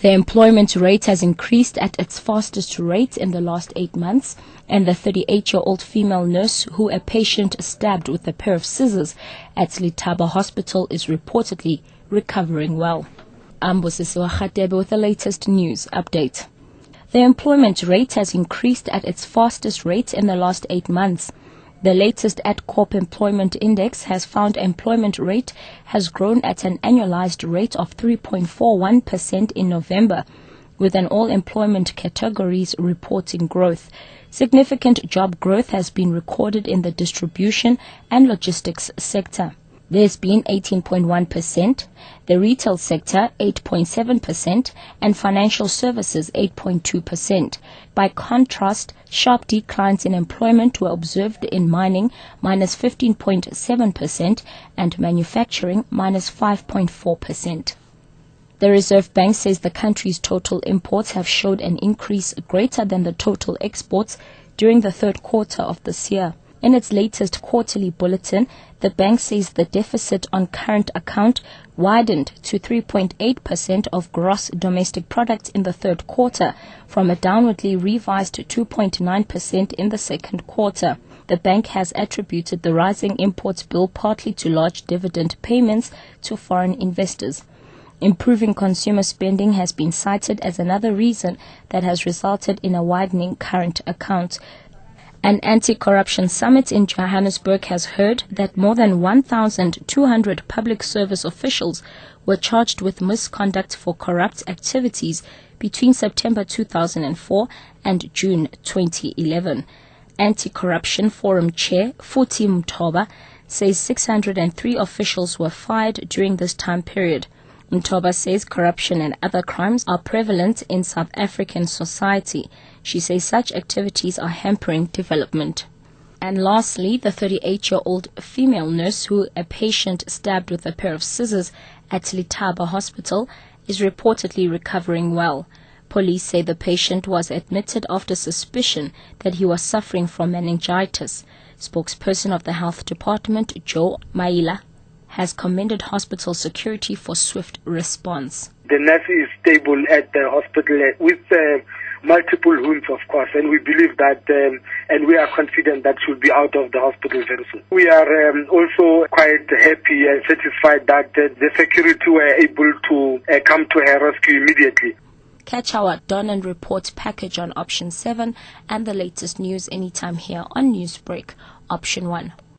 The employment rate has increased at its fastest rate in the last 8 months, and the 38-year-old female nurse who a patient stabbed with a pair of scissors at Letaba Hospital is reportedly recovering well. Ambosisiwa Khatebe with the latest news update. The employment rate has increased at its fastest rate in the last 8 months. The latest Adcorp Employment Index has found employment rate has grown at an annualized rate of 3.41% in November, with an all employment categories reporting growth. Significant job growth has been recorded in the distribution and logistics sector. There's been 18.1%, the retail sector 8.7%, and financial services 8.2%. By contrast, sharp declines in employment were observed in mining minus 15.7% and manufacturing minus 5.4%. The Reserve Bank says the country's total imports have showed an increase greater than the total exports during the third quarter of this year. In its latest quarterly bulletin, the bank says the deficit on current account widened to 3.8% of gross domestic product in the third quarter, from a downwardly revised 2.9% in the second quarter. The bank has attributed the rising imports bill partly to large dividend payments to foreign investors. Improving consumer spending has been cited as another reason that has resulted in a widening current account. An anti-corruption summit in Johannesburg has heard that more than 1,200 public service officials were charged with misconduct for corrupt activities between September 2004 and June 2011. Anti-Corruption Forum Chair Futhi Mtoba says 603 officials were fired during this time period. Mtoba says corruption and other crimes are prevalent in South African society. She says such activities are hampering development. And lastly, the 38-year-old female nurse who a patient stabbed with a pair of scissors at Letaba Hospital is reportedly recovering well. Police say the patient was admitted after suspicion that he was suffering from meningitis. Spokesperson of the Health Department, Joe Maila, has commended hospital security for swift response. The nurse is stable at the hospital with multiple wounds, of course, and we believe that and we are confident that she'll be out of the hospital very soon. We are also quite happy and satisfied that the security were able to come to her rescue immediately. Catch our Dawn and Report package on Option 7 and the latest news anytime here on Newsbreak, Option 1.